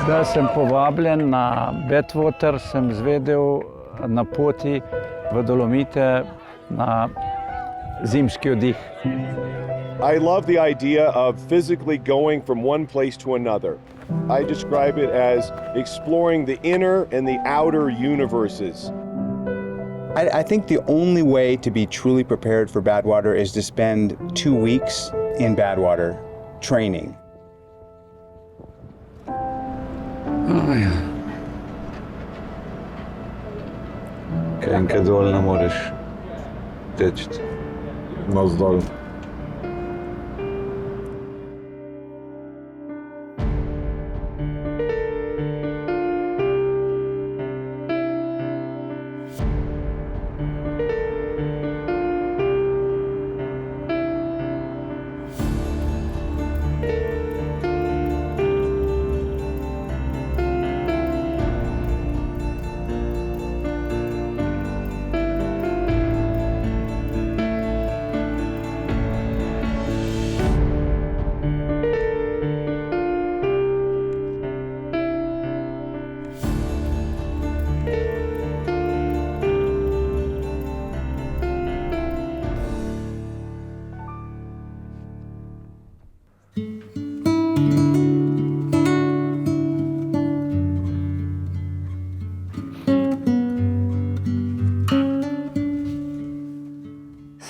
Da sem povabljen na Badwater, sem izvedel na poti v Dolomite na zimski oddih. I love the idea of physically going from one place to another. I describe it as exploring the inner and the outer universes. I think the only way to be truly prepared for Badwater is to spend 2 weeks in Badwater training. Kaj enkrat dol ne moreš teči navzdol.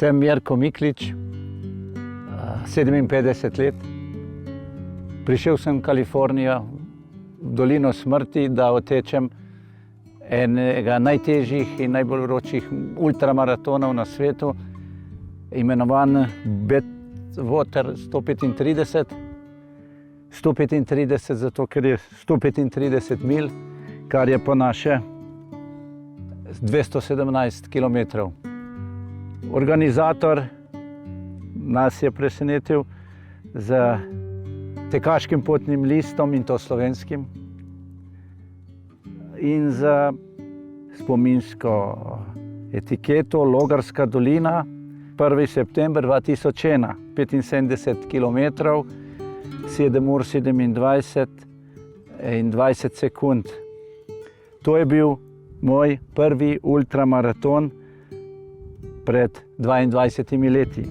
Sem Mirko Miklič, 57 let. Prišel sem v Kalifornijo, v Dolino smrti, da otečem enega najtežjih in najbolj vročih ultramaratonov na svetu, imenovan Badwater 135. 135 zato, ker je 135 mil, kar je po naše 217 kilometrov. Organizator nas je presenetil z tekaškim potnim listom, in to slovenskim, in z spominsko etiketo Logarska dolina, 1. september 2001, 75 kilometrov, 7 ur 27 in 20 sekund. To je bil moj prvi ultramaraton pred 22 leti.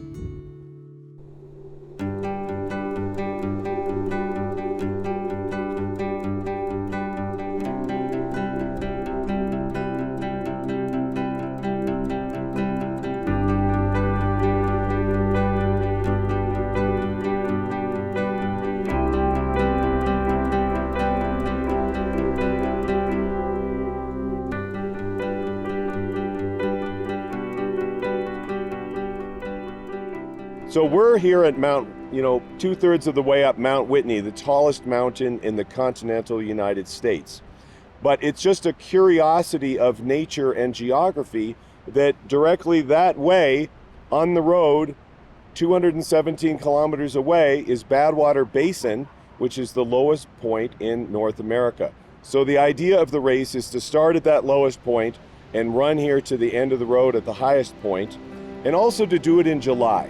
So we're here at Mount, 2/3 of the way up Mount Whitney, the tallest mountain in the continental United States. But it's just a curiosity of nature and geography that directly that way on the road, 217 kilometers away, is Badwater Basin, which is the lowest point in North America. So the idea of the race is to start at that lowest point and run here to the end of the road at the highest point, and also to do it in July,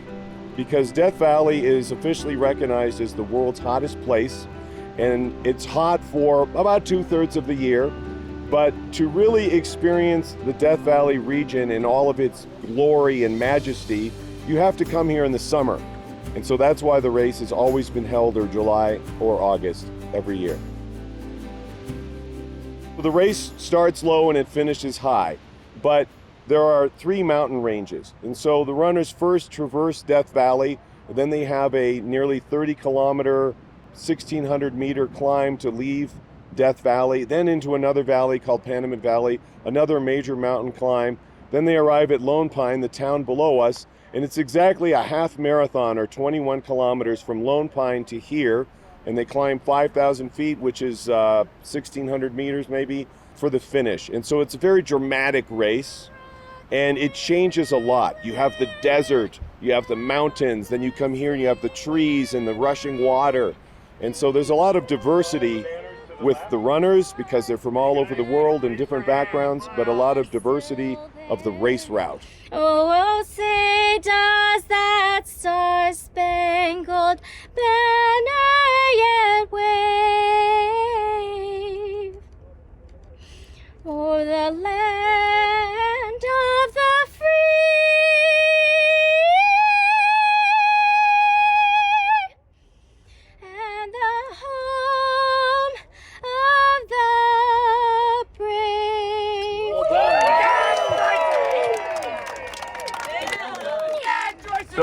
because Death Valley is officially recognized as the world's hottest place, and it's hot for about 2/3 of the year. But to really experience the Death Valley region in all of its glory and majesty, you have to come here in the summer. And so that's why the race has always been held in July or August every year. The race starts low and it finishes high, but there are 3 mountain ranges. And so the runners first traverse Death Valley, and then they have a nearly 30-kilometer, 1,600 meter climb to leave Death Valley, then into another valley called Panamint Valley, another major mountain climb. Then they arrive at Lone Pine, the town below us, and it's exactly a half marathon, or 21 kilometers from Lone Pine to here, and they climb 5,000 feet, which is 1,600 meters maybe, for the finish. And so it's a very dramatic race, and it changes a lot. You have the desert, you have the mountains, then you come here and you have the trees and the rushing water. And so there's a lot of diversity with the runners because they're from all over the world in different backgrounds, but a lot of diversity of the race route. Oh, say does that star-spangled banner yet wave?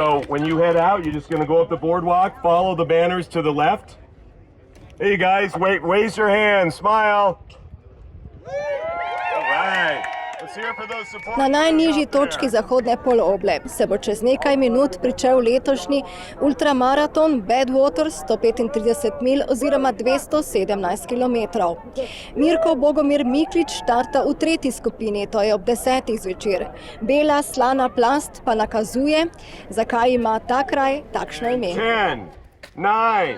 So when you head out, you're just going to go up the boardwalk, follow the banners to the left. Hey guys, raise your hand, smile. All right. Let's hear it for those supporters. Na najnižji točki zahodne poloble se bo čez nekaj minut pričel letošnji ultramarathon Badwater 135 milj oziroma 217 km. Mirko Bogomir Miklič starta v tretji skupini, to je ob 10. zvečer. Bela slana plast pa nakazuje, zakaj ima ta kraj takšno ime. 10, 9,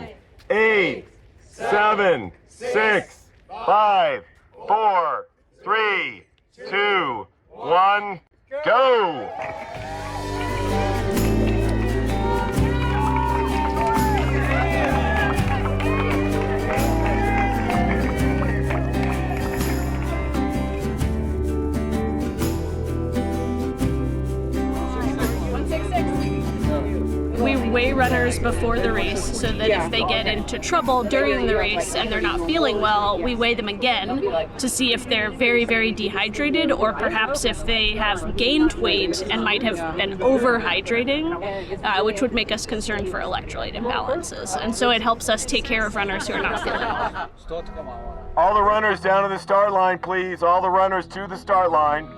8, 7, 6, 5, 4, 3, 2, 1, go! We weigh runners before the race so that if they get into trouble during the race and they're not feeling well, we weigh them again to see if they're very, very dehydrated or perhaps if they have gained weight and might have been overhydrating, which would make us concerned for electrolyte imbalances. And so it helps us take care of runners who are not feeling well. All the runners down to the start line, please. All the runners to the start line.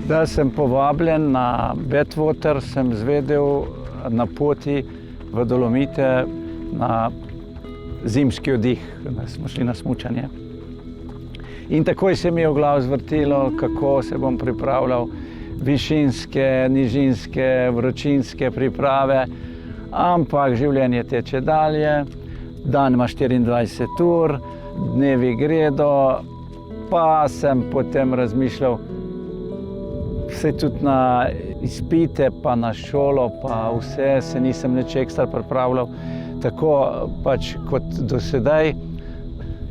Da sem povabljen na Badwater, sem zvedel na poti v Dolomite na zimski oddih, da smo šli na smučanje. In takoj se mi je v glav zvrtelo, kako se bom pripravljal višinske, nižinske, vročinske priprave, ampak življenje teče dalje, dan ima 24 ur, dnevi gredo, pa sem potem razmišljal, vse tudi na izpite, pa na šolo, pa vse, se nisem nič ekstra pripravljal. Tako pač kot do sedaj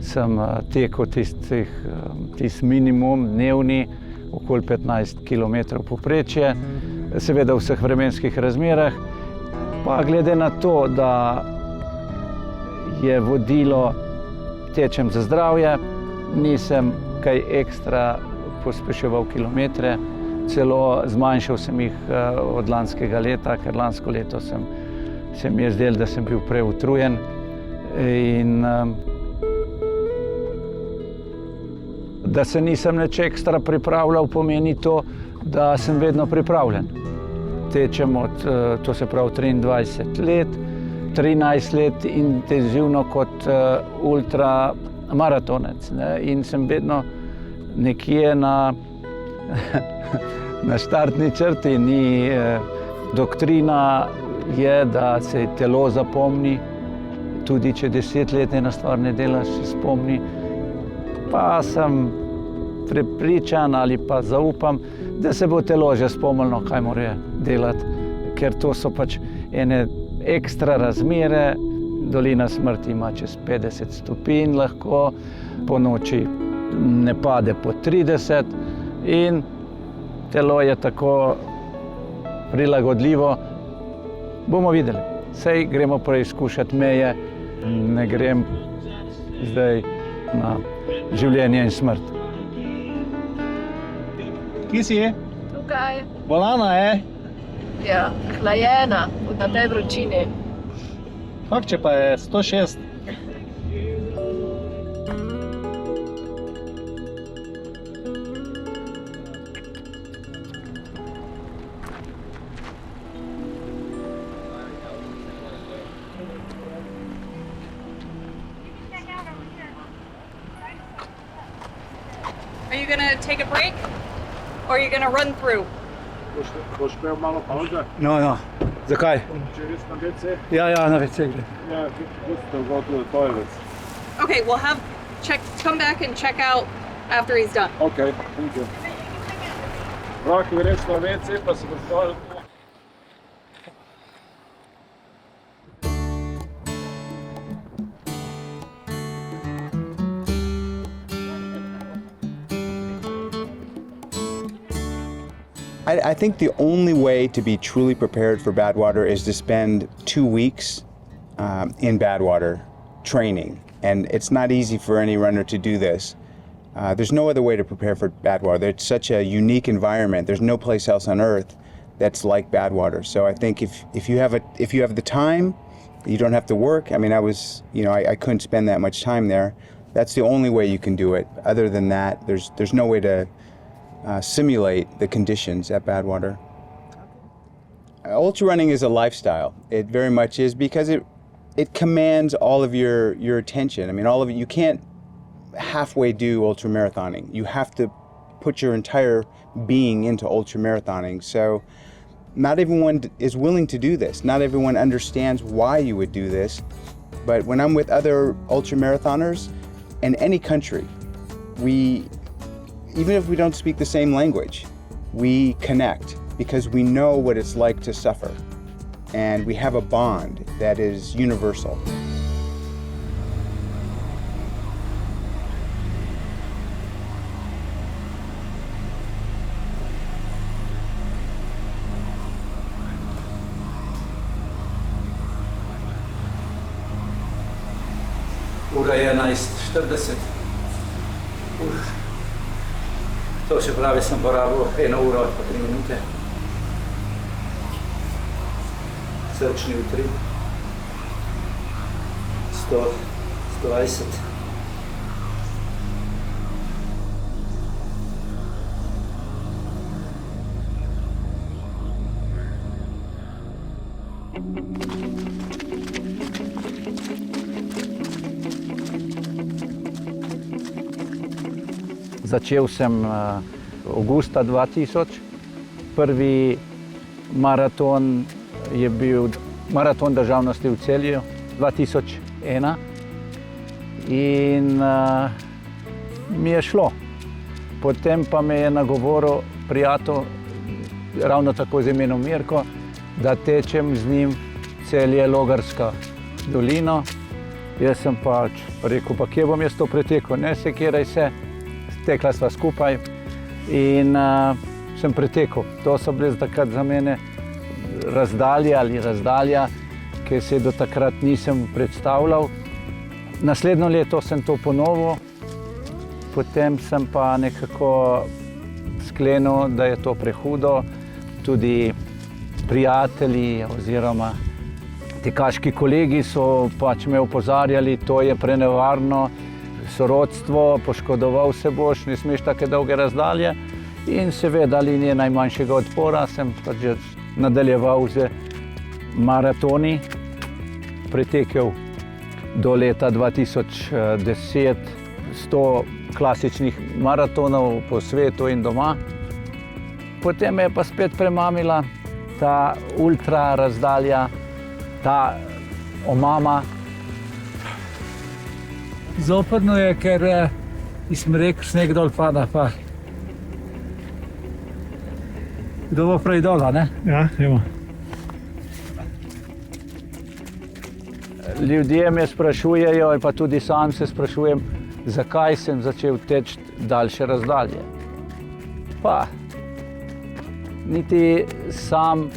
sem tekel tisti minimum dnevni, okoli 15 km povprečje, seveda v vseh vremenskih razmerah. Pa glede na to, da je vodilo tečem za zdravje, nisem kaj ekstra pospeševal kilometre, celo zmanjšal sem jih od lanskega leta, ker lansko leto se mi je zdelo, da sem bil preutrujen. In da se nisem nič ekstra pripravljal, pomeni to, da sem vedno pripravljen. Tečem to se pravi 23 let, 13 let intenzivno kot ultramaratonec, ne? In sem vedno nekje na štartni črti. Doktrina je, da se telo zapomni, tudi če 10 let ena stvar ne delaš, se spomni. Pa sem prepričan ali pa zaupam, da se bo telo že spomnilo, kaj mora delati, ker to so pač ene ekstra razmere. Dolina smrti ima čez 50 stopinj lahko, po noči ne pade po 30 in telo je tako prilagodljivo. Bomo videli. Sej gremo preizkušati meje, ne grem zdaj na življenje in smrt. Kje si je? Tukaj. Bolana je? Ja, hlajena na tej vročini. Kako če pa je 106? Are you gonna take a break? Or are you gonna run through? Boš imel malo pauze? No, zakaj? Če res na WC? Ja, na WC gre. Ja, just to go to the toilet. Okay, we'll come back and check out after he's done. Okay, thank you. Lahko greš na WC, pa se boš toilet. I think the only way to be truly prepared for Badwater is to spend 2 weeks in Badwater training. And it's not easy for any runner to do this. There's no other way to prepare for Badwater. It's such a unique environment. There's no place else on earth that's like Badwater. So I think if you have the time, you don't have to work. I mean, I couldn't spend that much time there. That's the only way you can do it. Other than that, there's no way to simulate the conditions at Badwater. Ultra running is a lifestyle. It very much is, because it commands all of your attention. I mean, all of it. You can't halfway do ultramarathoning. You have to put your entire being into ultramarathoning. So not everyone is willing to do this. Not everyone understands why you would do this. But when I'm with other ultramarathoners in any country, even if we don't speak the same language, we connect because we know what it's like to suffer. And we have a bond that is universal. Ura je 11:40. To se pravi, sem porabil 1 uro pa 3 minute. Srčni utrip. 120. Začel sem avgusta 2000. Prvi maraton je bil maraton državnosti v Celju 2001 in mi je šlo. Potem pa me je nagovoril prijatelj, ravno tako z imenom Mirko, da tečem z njim Celje Logarska dolino. Jaz sem pač rekel, pa kje bom jaz to pretekel, ne sekiraj se. Tekla sva skupaj in sem pretekel. To so bile takrat za mene razdalja, ki se do takrat nisem predstavljal. Naslednjo leto sem to ponovil, potem sem pa nekako sklenil, da je to prehudo. Tudi prijatelji oziroma tekaški kolegi so pač me opozarjali, to je prenevarno, sorodstvo, poškodoval se boš, ne smeš take dolge razdalje. In seveda linije najmanjšega odpora sem pač že nadaljeval z maratoni. Pretekel do leta 2010 100 klasičnih maratonov po svetu in doma. Potem me je pa spet premamila ta ultra razdalja, ta omama. Zoprno je, ker iz smrek sneg dol pada. Pa. Kdo bo prej dol, ne? Ja, evo. Ljudje me sprašujejo, pa tudi sam se sprašujem, zakaj sem začel teči daljše razdalje. Pa niti sam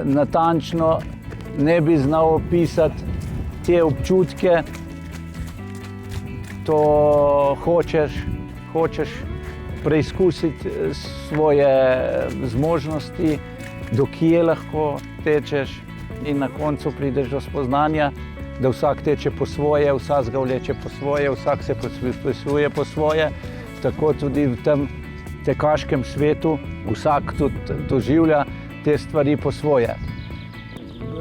natančno ne bi znal opisati te občutke. To hočeš preizkusiti svoje zmožnosti, do kje lahko tečeš in na koncu prideš do spoznanja, da vsak teče po svoje, vsak ga vleče po svoje, vsak se pospisuje po svoje, tako tudi v tem tekaškem svetu vsak tudi doživlja te stvari po svoje.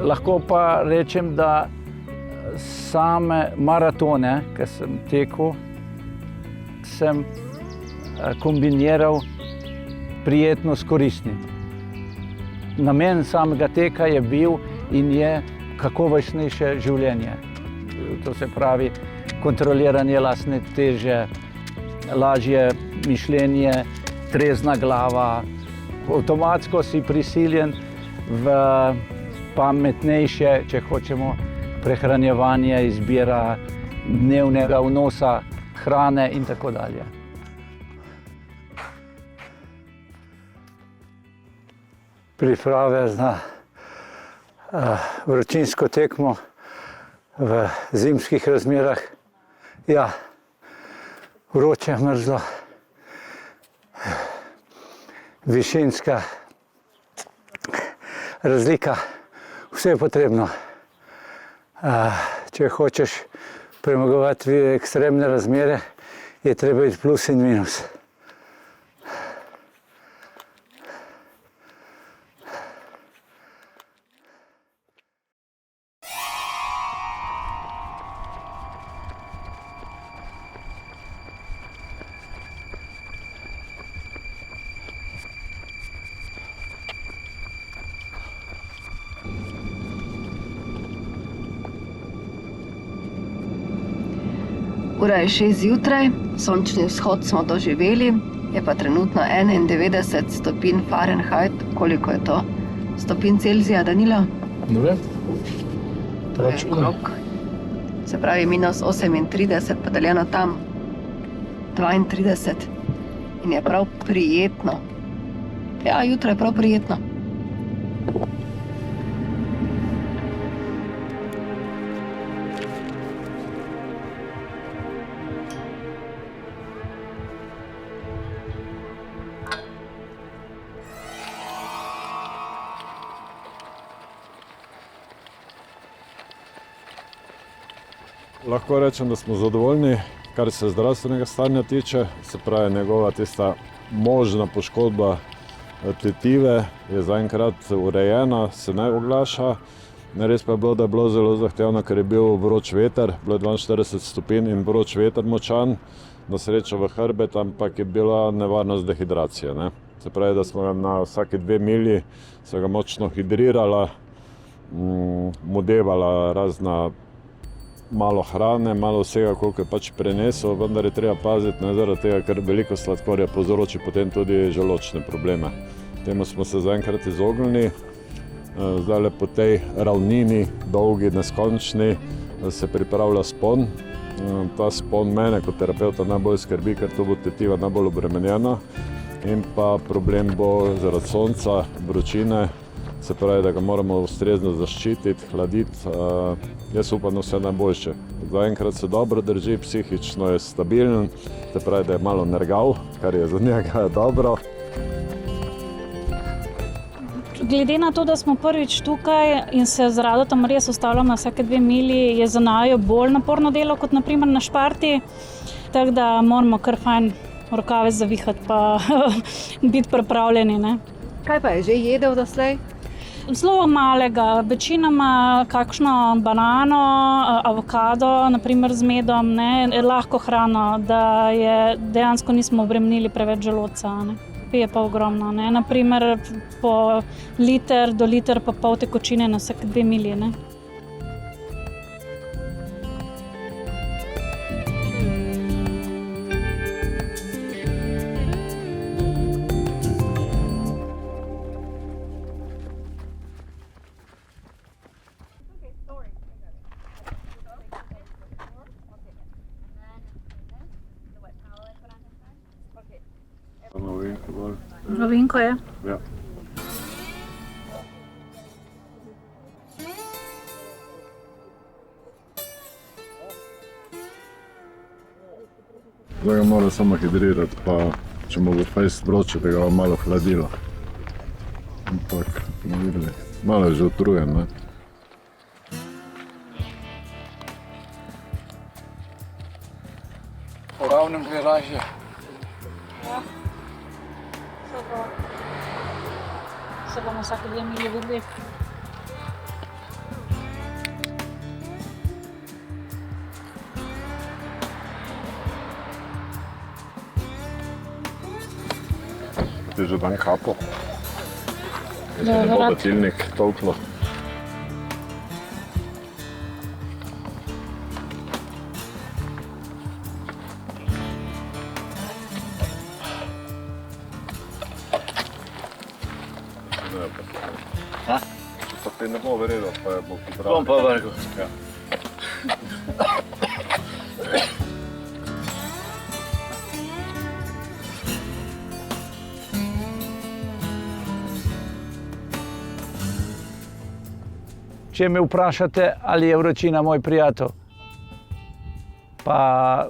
Lahko pa rečem, da same maratone, ki sem tekel, sem kombiniral prijetno s koristnim. Namen samega teka je bil in je kakovostnejše življenje. To se pravi kontroliranje lastne teže, lažje mišljenje, trezna glava. Avtomatsko si prisiljen v pametnejše, če hočemo, prehranjevanje, izbira dnevnega vnosa hrane in tako dalje. priprave na vročinsko tekmo v zimskih razmerah. Ja, vroče, mrzlo, višinska razlika, vse je potrebno. Če hočeš premagovati ekstremne razmere, je treba iti plus in minus. Ura je 6 zjutraj, sončni vzhod smo doživeli, je pa trenutno 91 stopinj Fahrenheit. Koliko je to? Stopinj Celzija, Danilo? Ne vem. To je okrog. Se pravi minus 38, podeljeno tam 32. In je prav prijetno. Ja, jutro je prav prijetno. Lahko rečem, da smo zadovoljni, kar se zdravstvenega stanja tiče, se pravi njegova tista možna poškodba tetive je zaenkrat urejena, se ne oglaša. Res pa je bilo, da je bilo zelo zahtevno, ker je bil vroč veter, bilo je 42 stopinj in vroč veter močan, na srečo v hrbet, ampak je bila nevarnost dehidracije. Ne? Se pravi, da smo ga na vsake 2 milji se ga močno hidrirala, mu devala razna malo hrane, malo vsega, koliko je pač prenesel, vendar je treba paziti, ne, zaradi tega, ker veliko sladkorja povzroči potem tudi želodčne probleme. Temu smo se zaenkrat izognili. Zdaj po tej ravnini, dolgi, neskončni, se pripravlja spon. Ta spon mene kot terapeuta najbolj skrbi, ker to bo tetiva najbolj obremenjena. In pa problem bo zaradi sonca, vročine, se pravi, da ga moramo ustrezno zaščititi, hladiti. Jaz upam na vse najboljše. Zaenkrat se dobro drži, psihično je stabilen, se pravi, da je malo nergal, kar je za njega dobro. Glede na to, da smo prvič tukaj in se z Radotom res ustavljamo na vsake 2 milji, je za naju bolj naporno delo kot na primer na Šparti, tako da moramo kar fajn rokave zavihati pa biti pripravljeni. Ne? Kaj pa je že jedel doslej? Zelo malega, večinoma kakšno banano, avokado, naprimer z medom, ne, lahko hrano, da je dejansko nismo obremenili preveč želodca. Ne. Pije pa ogromno, ne. Naprimer po liter do liter pa pol tekočine na vsake 2 milji. Ne. Novinko je? Ja. Zdaj ga mora samo hidrirati, pa če mu bo fejst vroče, da ga bo malo hladilo. Ampak, bomo videli. Malo je že utrujen, ne? Po ravnem gre lažje. Ja. Se bomo vsake 2 milji videli. Ti že dan kapo? Da ne bo datilnik tolklo. Pa ti ne bo verjelo, pa je bo pozdravil. Bom pa vrgel. Ja. Če me vprašate, ali je vročina moj prijatelj, pa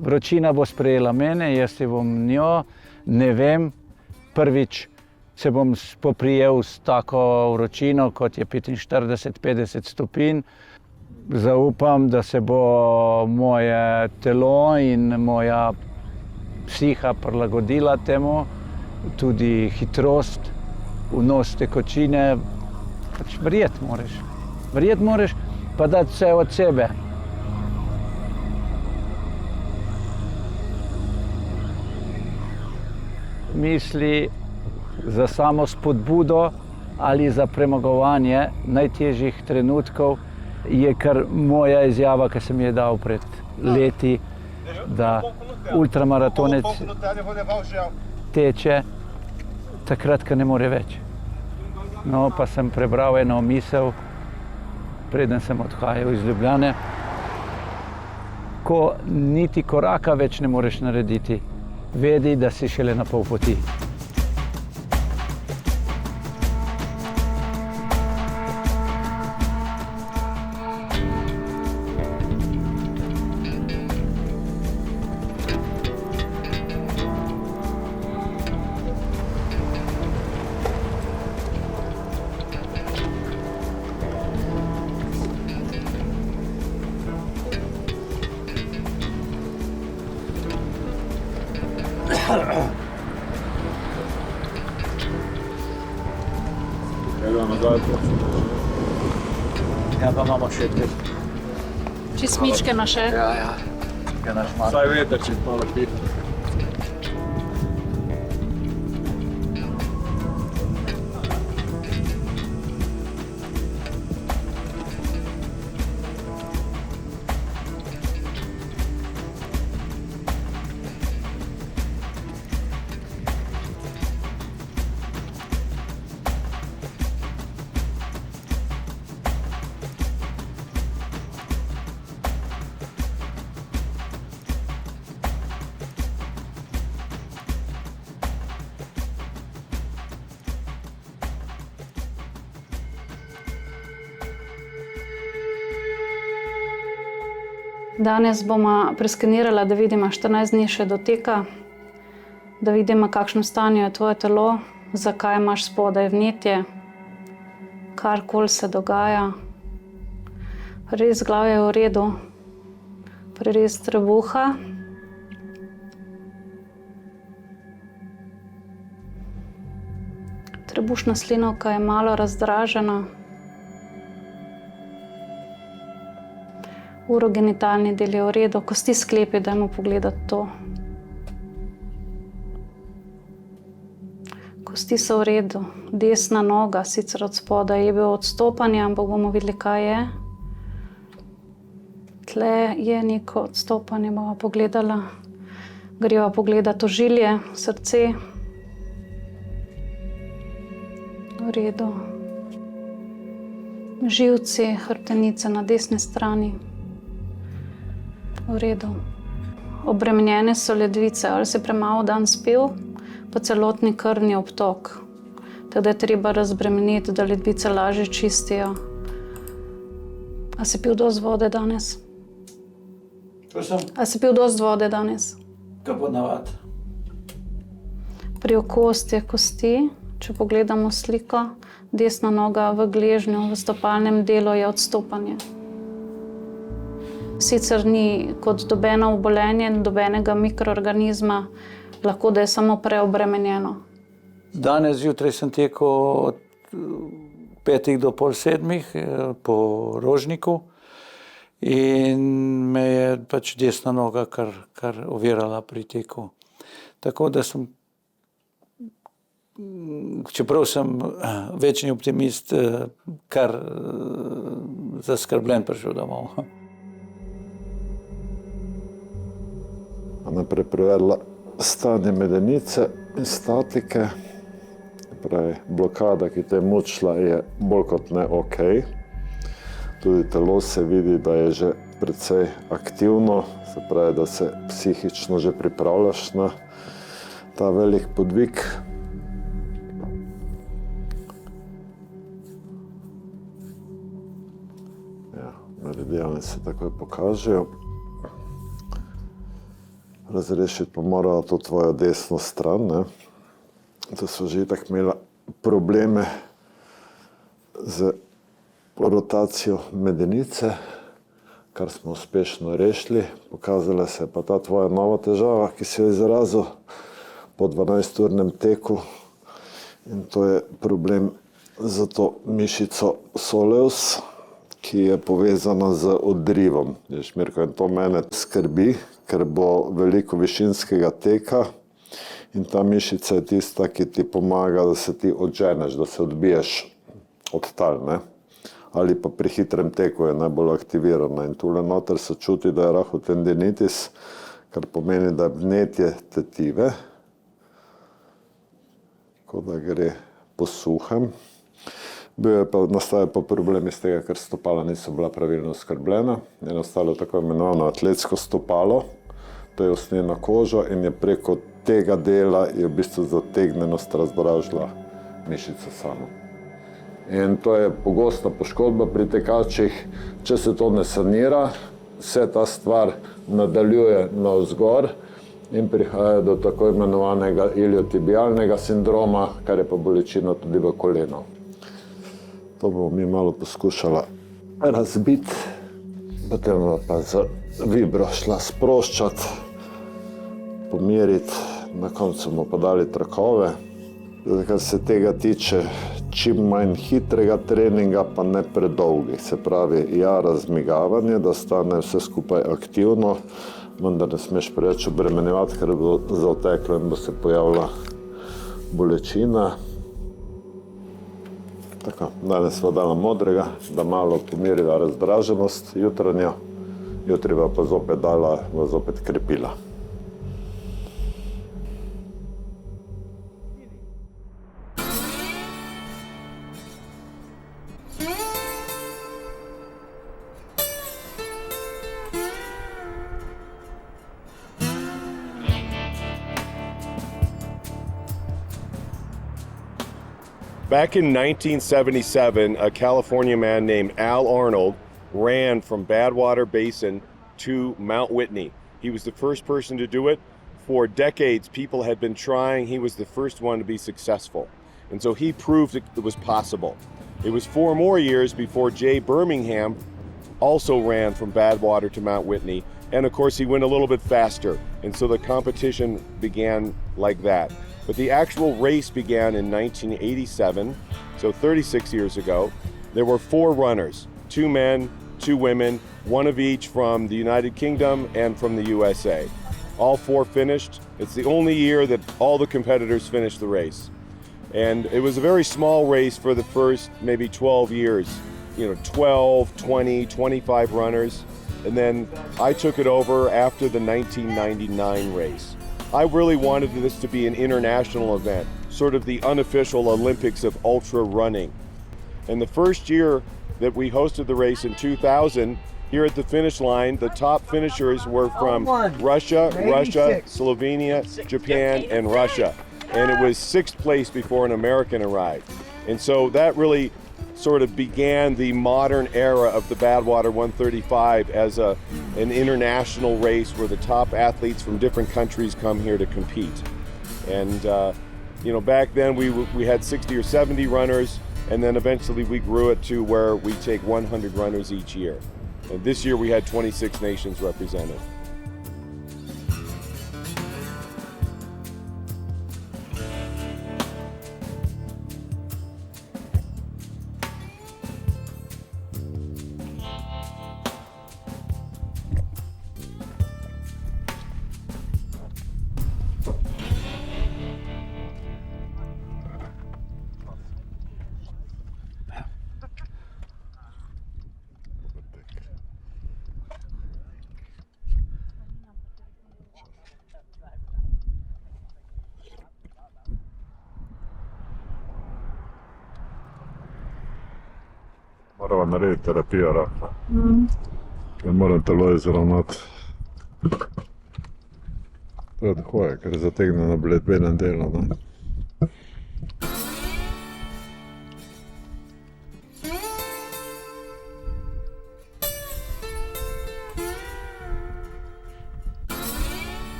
vročina bo sprejela mene, jaz se bom njo, ne vem, prvič se bom spoprijel s tako vročino, kot je 45-50 stopinj. Zaupam, da se bo moje telo in moja psiha prilagodila temu, tudi hitrost, vnos tekočine. Pač verjeti moraš, pa dati vse od sebe. Misli za samo spodbudo ali za premagovanje najtežjih trenutkov je kar moja izjava, ki sem je dal pred leti, da ultramaratonec teče takrat, ko ne more več. No, pa sem prebral eno misel, preden sem odhajal iz Ljubljane. Ko niti koraka več ne moreš narediti, vedi, da si šele na pol poti. Ja, pa imamo še te. Čist mičkeno še. Ja. Saj vete, če malo piti. Danes bomo preskenirali, da vidimo 14 dni še do teka, da vidimo, kakšno stanje je tvoje telo, zakaj imaš spodaj vnetje, karkoli se dogaja. Prerez glave je v redu, prerez trebuha. Trebušna slinavka je malo razdražena. Urogenitalni del je v redu, kosti sklepi, dajmo pogledati to. Kosti so v redu, desna noga, sicer od spodaj je bilo odstopanje, ampak bomo videli, kaj je. Tle je neko odstopanje, bomo pogledala. Greva pogledati ožilje, srce. V redu. Živci, hrbtenice na desni strani. V redu. Obremenjene so ledvice, ali si premalo dan spil, pa celotni krvni obtok. Tako da je treba razbremeniti, da ledvice lažje čistijo. A si pil dosti vode danes? A si pil dosti vode danes? Kaj ponavad? Pri okostju kosti, če pogledamo sliko, desna noga v gležnju, v stopalnem delu je odstopanje. Sicer ni kot dobeno obolenje, dobenega mikroorganizma, lahko da je samo preobremenjeno. Danes zjutraj sem tekel od 5 do pol 7 po Rožniku in me je pač desna noga kar ovirala pri teku. Tako da sem, čeprav sem večni optimist, kar zaskrbljen prišel domov. Najprej preverila stanje medenice in statike. Pravi, blokada, ki te je mučila, je bolj kot ne ok. Tudi telo se vidi, da je že precej aktivno, se pravi, da se psihično že pripravljaš na ta velik podvig. meridiani se takoj pokažejo. Razrešiti pa morajo to tvojo desno stran, ne? To so že tako imela probleme z rotacijo medenice, kar smo uspešno rešili. Pokazala se je pa ta tvoja nova težava, ki si jo izrazil po 12-urnem teku. In to je problem za to mišico soleus, ki je povezana z odrivom. Veš, Mirko, in to mene skrbi, ker bo veliko višinskega teka in ta mišica je tista, ki ti pomaga, da se ti odženeš, da se odbiješ od tal, ne? Ali pa pri hitrem teku je najbolj aktivirana. In tule noter se čuti, da je rahel tendinitis, kar pomeni, da je vnetje tetive, ko da gre po suhem. Nastaja pa problem iz tega, ker stopala niso bila pravilno oskrbljena. Je nastalo tako imenovano atletsko stopalo, to je usnjena koža in je preko tega dela je v bistvu zategnenost razdražila mišico samo. In to je pogosta poškodba pri tekačih. Če se to ne sanira, se ta stvar nadaljuje navzgor in prihaja do tako imenovanega iliotibialnega sindroma, kar je pa bolečina tudi v kolenu. To bomo mi malo poskušala razbiti, potem pa z vibro šla sproščati, pomiriti, na koncu bomo pa dali trakove. Kar se tega tiče, čim manj hitrega treninga, pa ne predolgih. Se pravi, ja, razmigavanje, da stane vse skupaj aktivno, vendar ne smeš preveč obremenjevati, ker bo zaoteklo in bo se pojavila bolečina. Tako, danes sva dala modrega, da malo pomirila razdraženost jutranjo, jutri pa zopet dala, zopet krepila. Back in 1977, a California man named Al Arnold ran from Badwater Basin to Mount Whitney. He was the first person to do it. For decades, people had been trying. He was the first one to be successful. And so he proved it was possible. It was 4 more years before Jay Birmingham also ran from Badwater to Mount Whitney. And of course, he went a little bit faster. And so the competition began like that. But the actual race began in 1987, so 36 years ago. There were 4 runners, 2 men, 2 women, 1 of each from the United Kingdom and from the USA. All 4 finished. It's the only year that all the competitors finished the race. And it was a very small race for the first maybe 12 years, 12, 20, 25 runners. And then I took it over after the 1999 race. I really wanted this to be an international event, sort of the unofficial Olympics of ultra running. And the first year that we hosted the race in 2000, here at the finish line, the top finishers were from Russia, Slovenia, Japan, and Russia. And it was 6th place before an American arrived. And so that really sort of began the modern era of the Badwater 135 as an international race where the top athletes from different countries come here to compete. And back then we had 60 or 70 runners, and then eventually we grew it to where we take 100 runners each year. And this year we had 26 nations represented. Moramo narediti terapijo rahla. Ker moram telo izravnati. To je hoje, ker je zategnjeno bledbenem delu.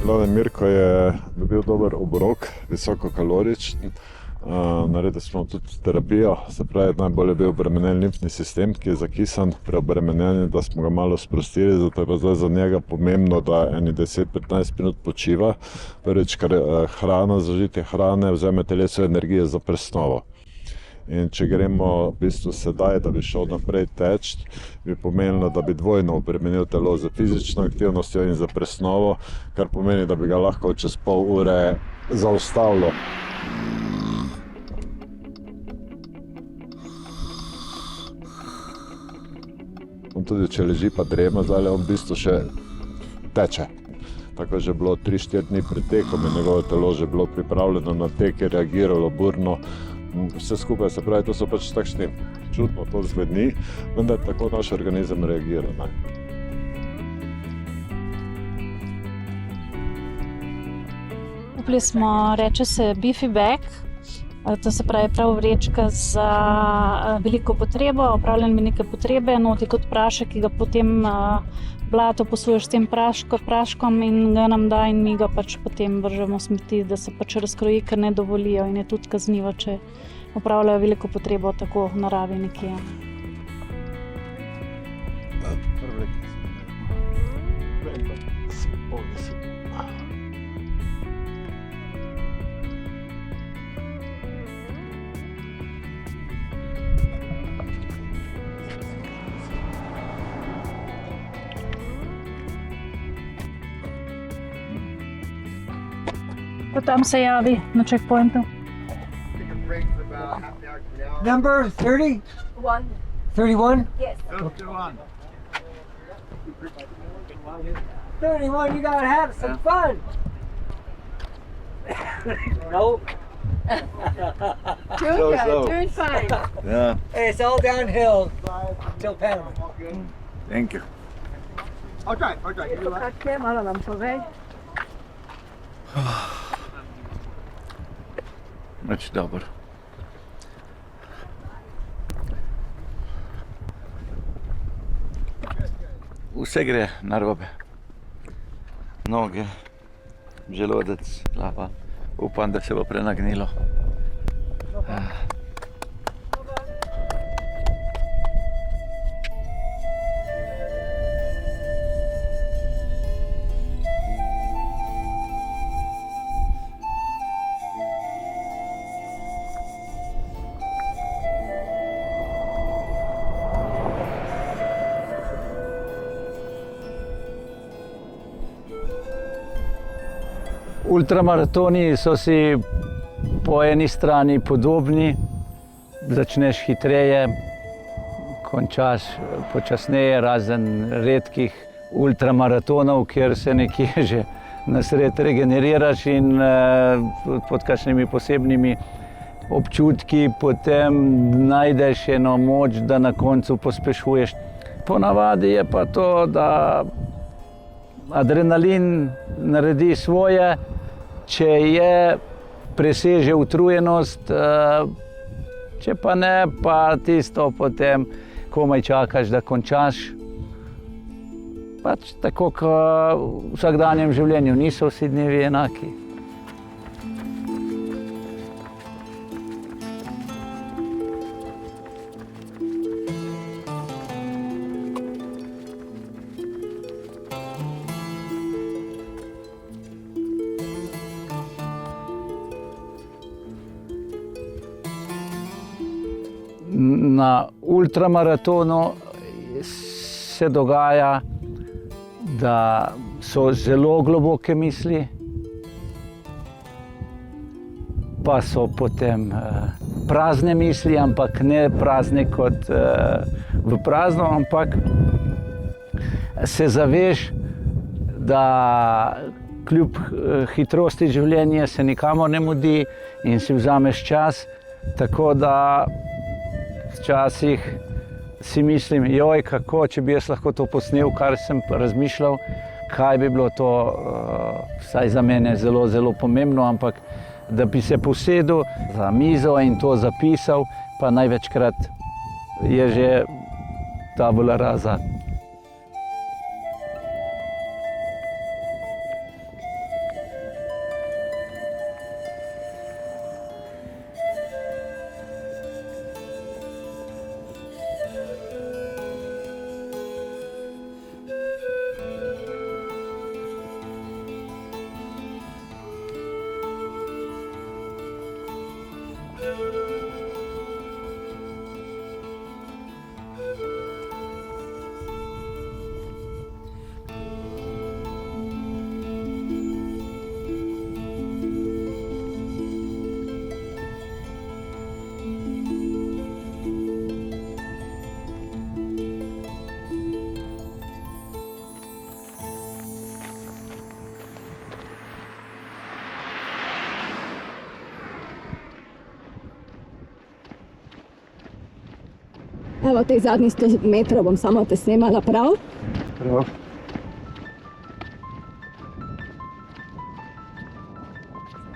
Mirko je dobil dober obrok, visokokaloričen. Naredili smo tudi terapijo, se pravi, najbolj je bil obremenjen limfni sistem, ki je zakisan, preobremenjen, da smo ga malo sprostili, zato je pa zdaj za njega pomembno, da eni 10-15 minut počiva. Prvič, ker hrana, zaužitje hrane vzame telesu energije za presnovo. In če gremo v bistvu sedaj, da bi šel naprej teč, bi pomenilo, da bi dvojno obremenil telo za fizično aktivnostjo in za presnovo, kar pomeni, da bi ga lahko čez pol ure zaustavilo. On tudi, če leži pa drema, zdaj on v bistvu še teče. Tako je že bilo 3-4 dni pred tekom in njegovo telo že bilo pripravljeno na tek, je reagiralo burno. Vse skupaj, se pravi, to so pač takšni, čudno to zvedni, vendar tako naš organizem reagira. Ne? Kupili smo, reče se, beefy bag, to se pravi prav vrečka za veliko potrebo, opravljanje neke potrebe, noti kot prašek, ki ga potem blato posuješ s tem praškom in ga nam da in mi ga pač potem vržemo smeti, da se pač razkroji, ker ne dovolijo in je tudi kaznivo, če opravljajo veliko potrebo tako v naravi nekje. Tam se javi na checkpointu. Number 30? 31? Yes. 31, you gotta have some fun. No. Doing fine. Yeah. Hey, it's all downhill till Panama. Thank you. I'll try. Malo nam povej. Nič dobro. Vse gre narobe. Noge, želodec, glava. Upam, da se bo prenagnilo. Ultramaratoni so si po eni strani podobni, začneš hitreje, končaš počasneje, razen redkih ultramaratonov, kjer se nekje že nasred regeneriraš in pod kakšnimi posebnimi občutki potem najdeš eno moč, da na koncu pospešuješ. Ponavadi je pa to, da adrenalin naredi svoje, če je preseže utrujenost, če pa ne, pa tisto potem komaj čakaš, da končaš. Pač tako, kot v vsakdanjem življenju, niso vsi dnevi enaki. Na ultramaratonu se dogaja, da so zelo globoke misli, pa so potem prazne misli, ampak ne prazne kot v prazno, ampak se zaveš, da kljub hitrosti življenja se nikamor ne mudi in si vzameš čas, tako da včasih si mislim, joj, kako, če bi jaz lahko to posnel, kar sem razmišljal, kaj bi bilo to, vsaj za mene, zelo, zelo pomembno, ampak da bi se posedel za mizo in to zapisal, pa največkrat je že tabula rasa. Evo, teh zadnjih 100 metrov bom samo te snemala, prav? Prav.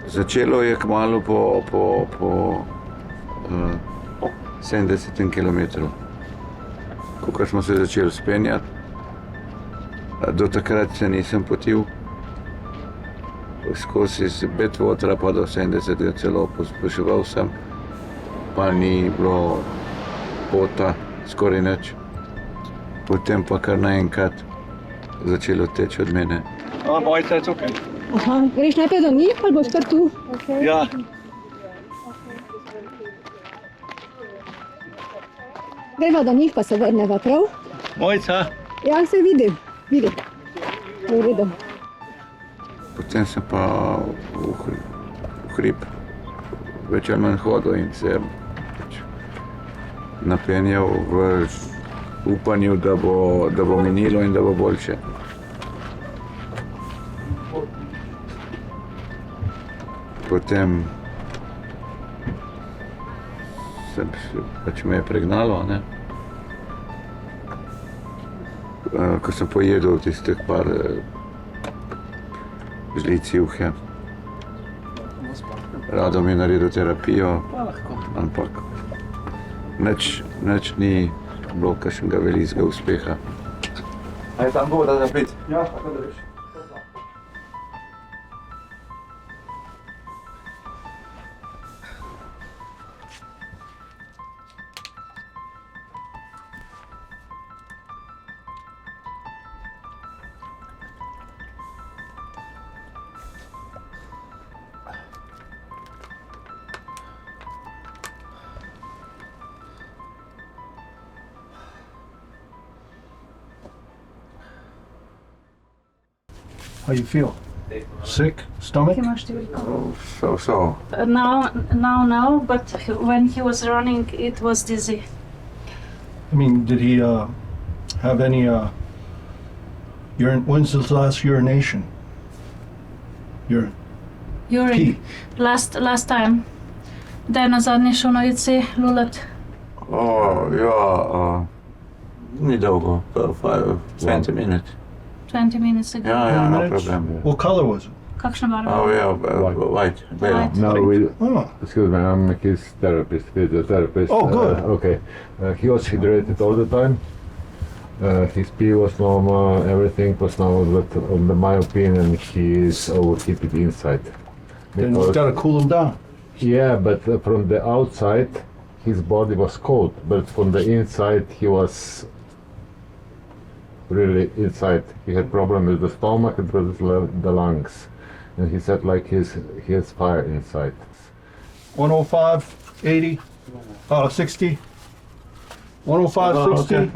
Začelo je kmalu po 70 km. Ko smo se začeli spenjati, do takrat se nisem potil. Skozi z Badwatera pa do 70 celo pospeševal sem, pa ni bilo pota, skoraj nič. Potem pa kar naenkrat začelo teči od mene. Mojca je tukaj. Aha, greš najprej do njih ali boš kar tu? Ja. Greva do njih pa se vrneva, prav? Mojca. Ja, se vidim. Vidim. V redu. Potem sem pa v hrib več ali manj hodil in se napenjal v upanju, da bo minilo in da bo boljše. Potem pač me je pregnalo, ne? Ko sem pojedel tistih par žlic juhe. Rado mi je naredil terapijo, ampak nič ni bilo kakšnega velikega uspeha. A je tam voda za pit? Ja, tako da veš. How you feel? Sick? Stomach? So. Now no, but when he was running, it was dizzy. I mean, did he have any urine? When's his last urination? Urine. Urine. Last time. Da je nazadnje šel na WC lulat. Ni dolgo, 20 minutes. 20 minutes ago. Yeah, no problem. What color was it? Kakšna barva? Oh yeah, white. No, excuse me, I'm his therapist, physiotherapist. Oh, good. Okay. He was hydrated all the time. His pee was normal, everything was normal, but in my opinion, he is overheated inside. Then you gotta cool him down. Yeah, but from the outside, his body was cold, but from the inside, he was really inside. He had problem with the stomach and with the lungs. And he said like he has fire inside. 105, 80, 60. 105, 60, Okay.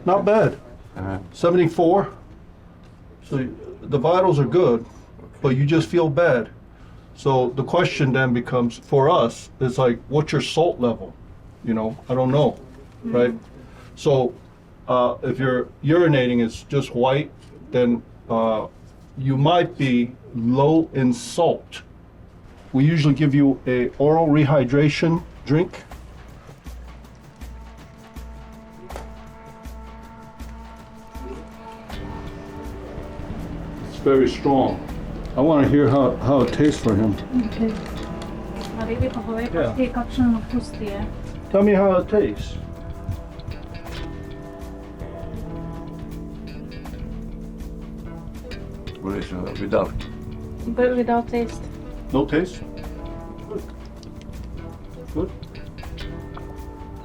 not bad. 74. So the vitals are good, but you just feel bad. So the question then becomes, for us, is like, what's your salt level? You know, I don't know, right? So if you're urinating, it's just white, then you might be low in salt. We usually give you a oral rehydration drink. It's very strong. I want to hear how it tastes for him. Okay. Yeah. Tell me how it tastes. Without. But without taste. No taste? Good. Good.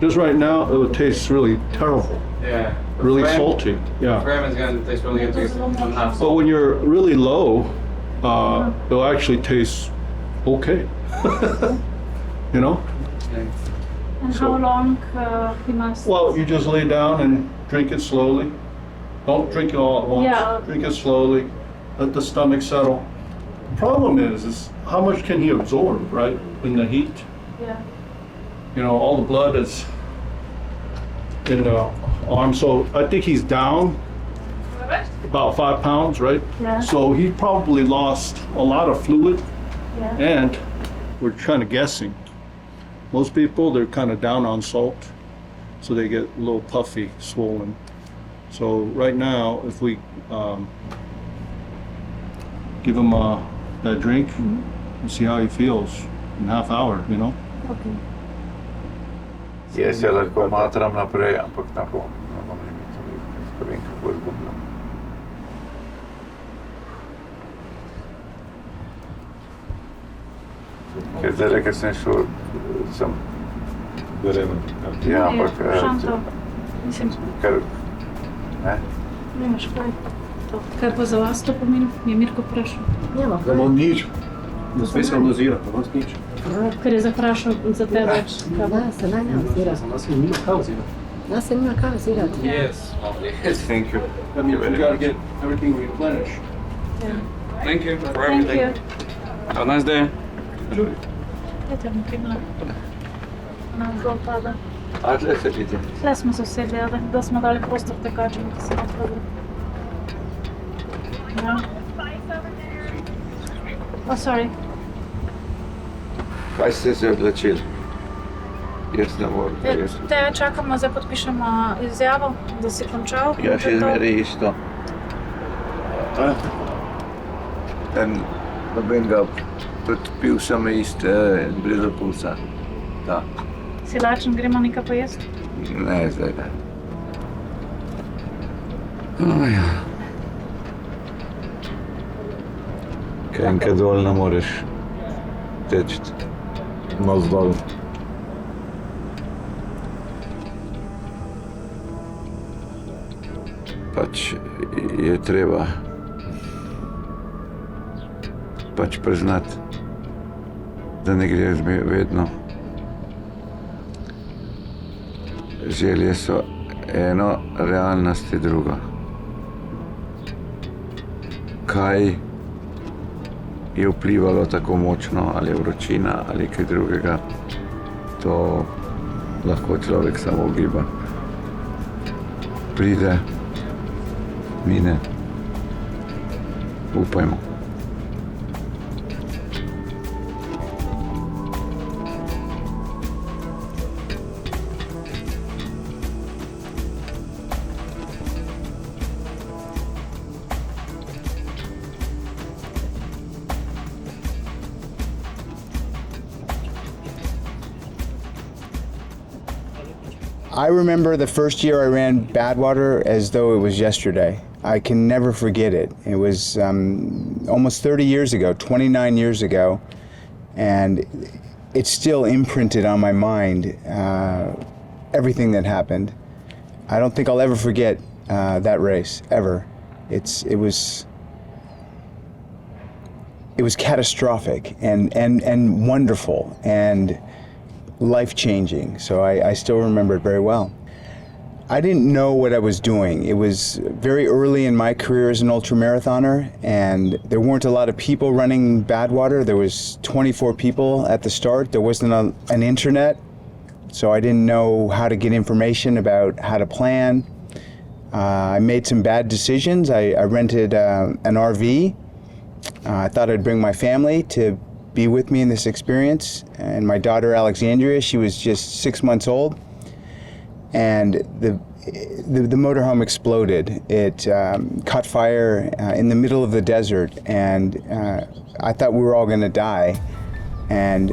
Just right now, it tastes really terrible. Yeah. Really salty. Yeah. Ramen's gonna taste really good. But when you're really low, it'll actually taste okay. you know? And how long he must? Well, you just lay down and drink it slowly. Don't drink it all at once. Yeah. Drink it slowly. Let the stomach settle. Problem is how much can he absorb, right? In the heat. Yeah. You know, all the blood is in the arm. So I think he's down about 5 pounds, right? Yeah. So he probably lost a lot of fluid. Yeah. And we're kind of guessing. Most people, they're kind of down on salt, so they get a little puffy, swollen. So right now, if we give him that drink and see how he feels in half hour, you know? Okay. Jaz se lahko matram naprej, ampak ne bom limitil, ker vem, kako izgubljam. Ker zdaj, ker sem šel, sem... Ja, ampak... Šanto. Mislim, ker... Ne? nimaš kaj. Kaj pa za vas to pomeni? Je Mirko vprašal. Nema. Da imam nič. Da sve se dozira, pa vas nič. Ker je zaprašal za tebe. Da, se naj ne ozira. Za nas se nima kaj ozirati. Nas se nima kaj ozirati. Yes. Yes, thank you. That means we gotta get everything replenished. Thank you for everything. Have a nice day. Ja te bom primila. Na dol pada. A tle se vidi. Tle smo se usedli, da smo dali prostor tekačem, da se odpade. Ja. Oh, sorry. Kaj ste se odločili? Jaz ne morem. Te čakamo, zdaj podpišemo izjavo, da si končal. Ja, še zmeraj isto. Nobenega podpil sem iste in brez pulsa. Da. Si lačen, gremo nekaj pojesti? Ne, zdaj ne. Oh, ja. Kaj enkrat dol ne moreš teči. Navzdol. Pač je treba pač priznati, da ne gre vedno. Želje so eno, realnost je drugo. Kaj je vplivalo tako močno, ali je vročina, ali kaj drugega, to lahko človek samo ugiba. Pride, mine, upajmo. I remember the first year I ran Badwater as though it was yesterday. I can never forget it. It was almost 30 years ago, 29 years ago, and it's still imprinted on my mind, everything that happened. I don't think I'll ever forget that race, ever. It was catastrophic and wonderful and life-changing, so I still remember it very well. I didn't know what I was doing. It was very early in my career as an ultramarathoner, and there weren't a lot of people running Badwater. There was 24 people at the start. There wasn't an internet, so I didn't know how to get information about how to plan. I made some bad decisions. I rented an RV. I thought I'd bring my family to be with me in this experience, and my daughter Alexandria, she was just 6 months old, and the motorhome exploded. It caught fire in the middle of the desert, and I thought we were all going to die. And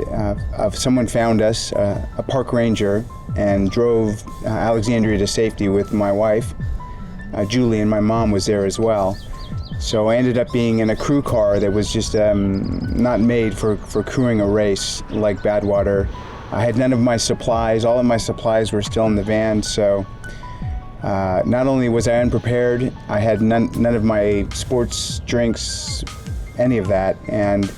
someone found us, a park ranger, and drove Alexandria to safety with my wife, Julie, and my mom was there as well. So I ended up being in a crew car that was just not made for crewing a race like Badwater. I had none of my supplies. All of my supplies were still in the van, so not only was I unprepared, I had none of my sports drinks, any of that, and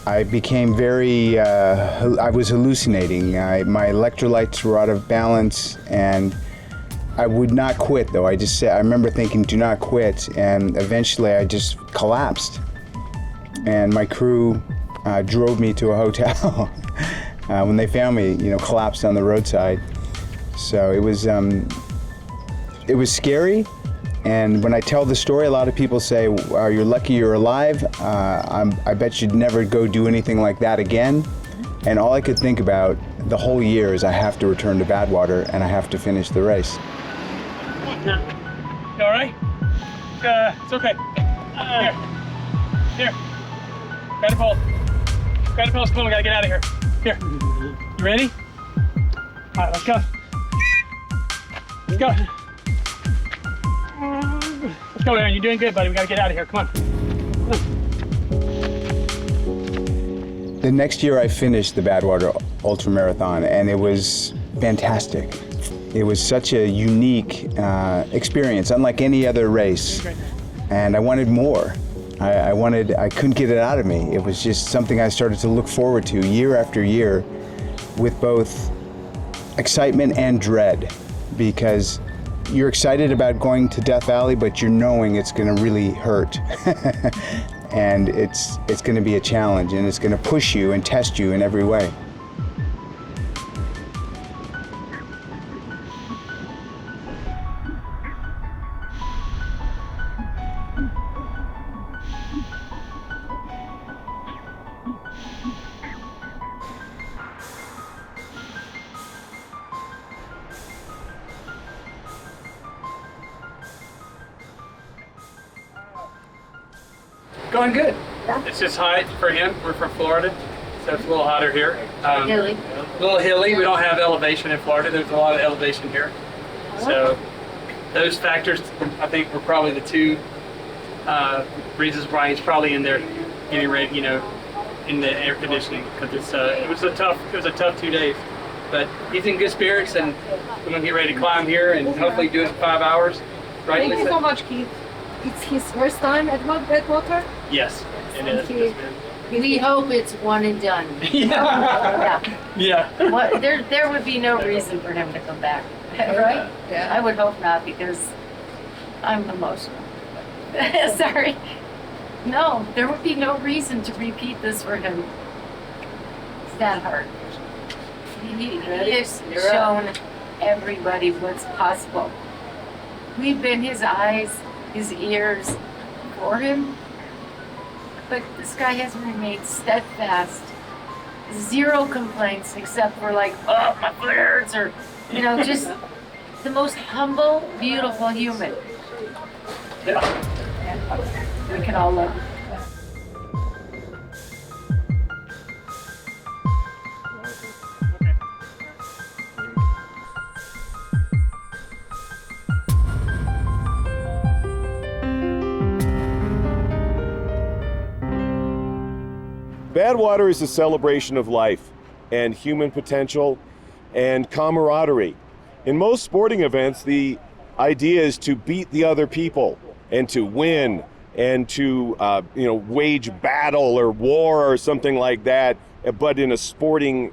I became very, I was hallucinating. My electrolytes were out of balance, and I would not quit though. I remember thinking, do not quit, and eventually I just collapsed. And my crew drove me to a hotel when they found me, collapsed on the roadside. So it was scary. And when I tell the story, a lot of people say, you're lucky you're alive. I bet you'd never go do anything like that again. And all I could think about the whole year is I have to return to Badwater and I have to finish the race. You all right? It's okay. Here. Catapult. Catapult's cool, we gotta get out of here. Here. You ready? All right, let's go. Let's go. Let's go, Aaron. You're doing good, buddy. We gotta get out of here. Come on. The next year I finished the Badwater ultramarathon, and it was fantastic. It was such a unique experience, unlike any other race, and I wanted more. I couldn't get it out of me. It was just something I started to look forward to year after year with both excitement and dread, because you're excited about going to Death Valley, but you're knowing it's going to really hurt. And it's going to be a challenge, and it's going to push you and test you in every way. Going good. It's just hot for him. We're from Florida, so it's a little hotter here. Hilly. A little hilly. We don't have elevation in Florida. There's a lot of elevation here. So those factors, I think, were probably the two reasons why he's probably in there getting ready, in the air conditioning, because it was a tough 2 days. But he's in good spirits, and we're gonna get ready to climb here and hopefully do it in 5 hours. Right, Thank Lisa? you so much, Keith. It's his first time at Badwater? Yes, it Thank is. you. We hope it's one and done. Yeah. What, there would be no reason for him to come back, right? Yeah. I would hope not, because I'm emotional. Sorry. No, there would be no reason to repeat this for him. It's that hard. He has shown everybody what's possible. We've been his eyes, his ears for him, but this guy has remained steadfast. Zero complaints except for my foot hurts, or just the most humble, beautiful human. We can all love him. Badwater is a celebration of life and human potential and camaraderie. In most sporting events, the idea is to beat the other people and to win and to wage battle or war or something like that, but in a sporting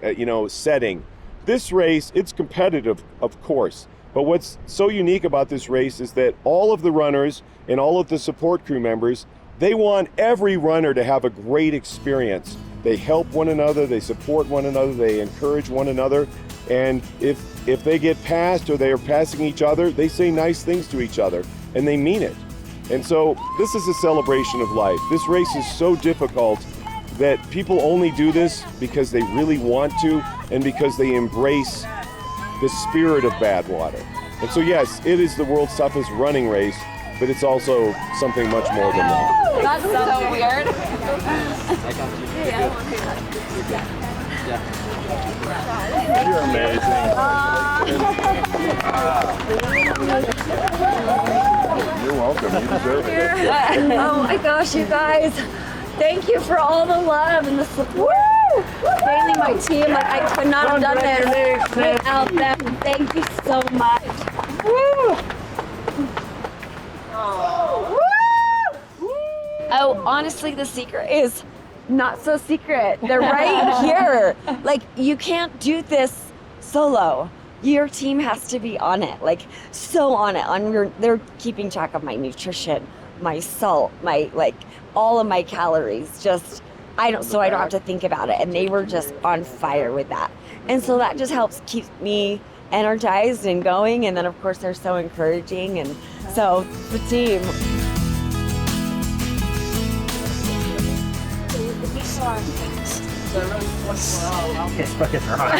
setting. This race, it's competitive, of course, but what's so unique about this race is that all of the runners and all of the support crew members, they want every runner to have a great experience. They help one another, they support one another, they encourage one another, and if they get passed or they are passing each other, they say nice things to each other, and they mean it. And so this is a celebration of life. This race is so difficult that people only do this because they really want to and because they embrace the spirit of Badwater. And so yes, it is the world's toughest running race, but it's also something much more than that. That's so weird. You're amazing. You're welcome. You deserve it. Oh my gosh, you guys. Thank you for all the love and the support. Mainly my team. I could not have done this without them. Thank you so much. Oh, honestly, the secret is not so secret. They're right here. Like, you can't do this solo. Your team has to be on it, like so on it. They're keeping track of my nutrition, my salt, my all of my calories. Just I don't have to think about it. And they were just on fire with that. And so that just helps keep me energized and going. And then of course they're so encouraging. And so the team. Yes, buckets are hot.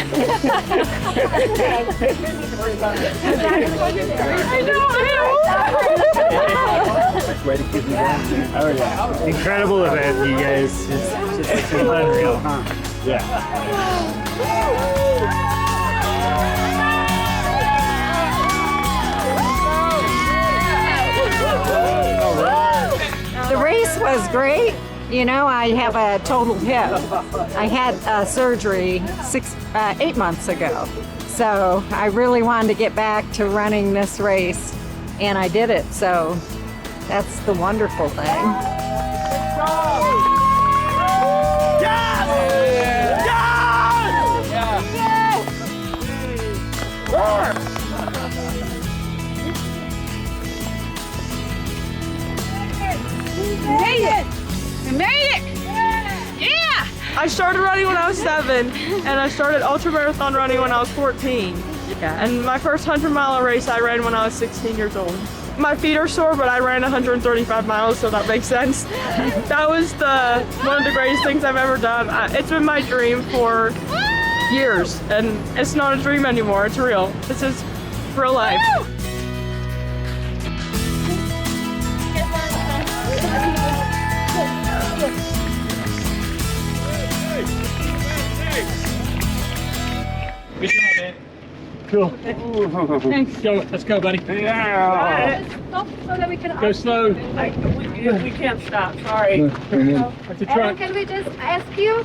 Way to keep me down. Oh yeah. Incredible event, you guys. It's just unreal, huh? Yeah. The race was great. You know, I have a total hip. I had surgery 8 months ago. So I really wanted to get back to running this race, and I did it. So that's the wonderful thing. Yes! Yes! You made it! You made it! Yeah! I started running when I was 7, and I started ultramarathon running when I was 14. Yeah. And my first 100-mile race I ran when I was 16 years old. My feet are sore, but I ran 135 miles, so that makes sense. That was one of the greatest things I've ever done. It's been my dream for years, and it's not a dream anymore, it's real. This is real life. Good job, man. Cool. Thanks. Let's go, buddy. Yeah. Stop so that we can Go slow. We can't stop, sorry. Aaron, can we just ask you,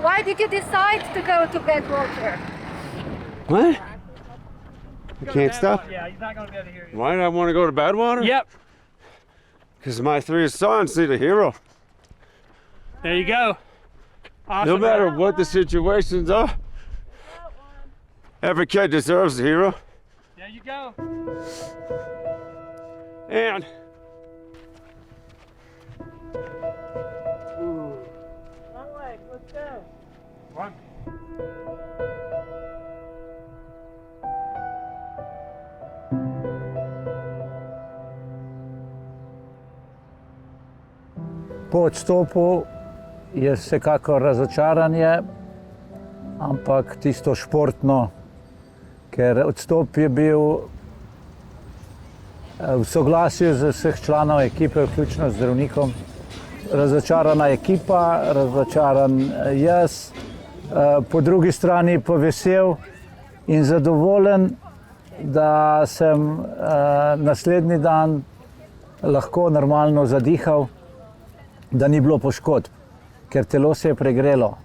why did you decide to go to Badwater? What? You can't stop? Yeah, he's not going to be able to hear you. Why did I want to go to Badwater? Yep. Because my 3 sons need a hero. There you go. Awesome. No matter what the situations are, every kid deserves a hero. There you go. And One leg, let's go. One. Po odstopu je vsekakor razočaranje, ampak tisto športno, ker odstop je bil v soglasju z vseh članov ekipe, vključno z zdravnikom. Razočarana ekipa, razočaran jaz, po drugi strani pa vesel in zadovoljen, da sem naslednji dan lahko normalno zadihal, da ni bilo poškodb, ker telo se je pregrelo.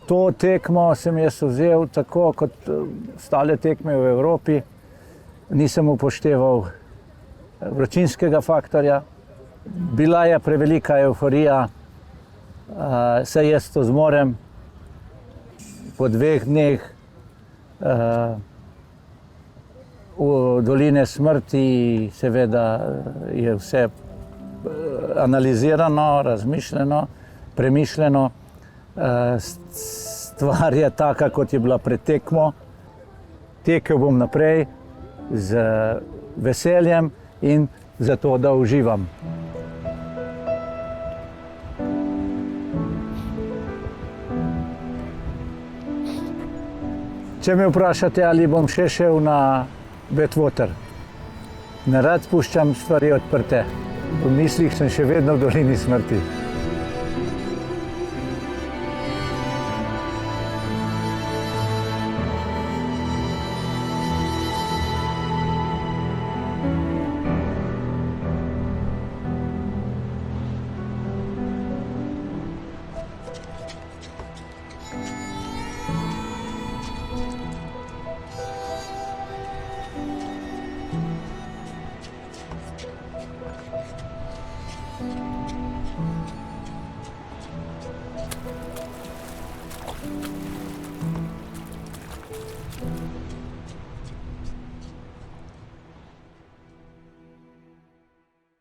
To tekmo sem jaz vzel tako kot ostale tekme v Evropi. Nisem upošteval vročinskega faktorja. Bila je prevelika evforija, saj jaz to zmorem. Po 2 dneh v Doline smrti seveda je vse analizirano, razmišljeno, premišljeno. Stvar je taka, kot je bila pred tekmo. Tekel bom naprej z veseljem in zato, da uživam. Če me vprašate, ali bom še šel na Badwater, ne rad puščam stvari odprte. V mislih sem še vedno v Dolini smrti.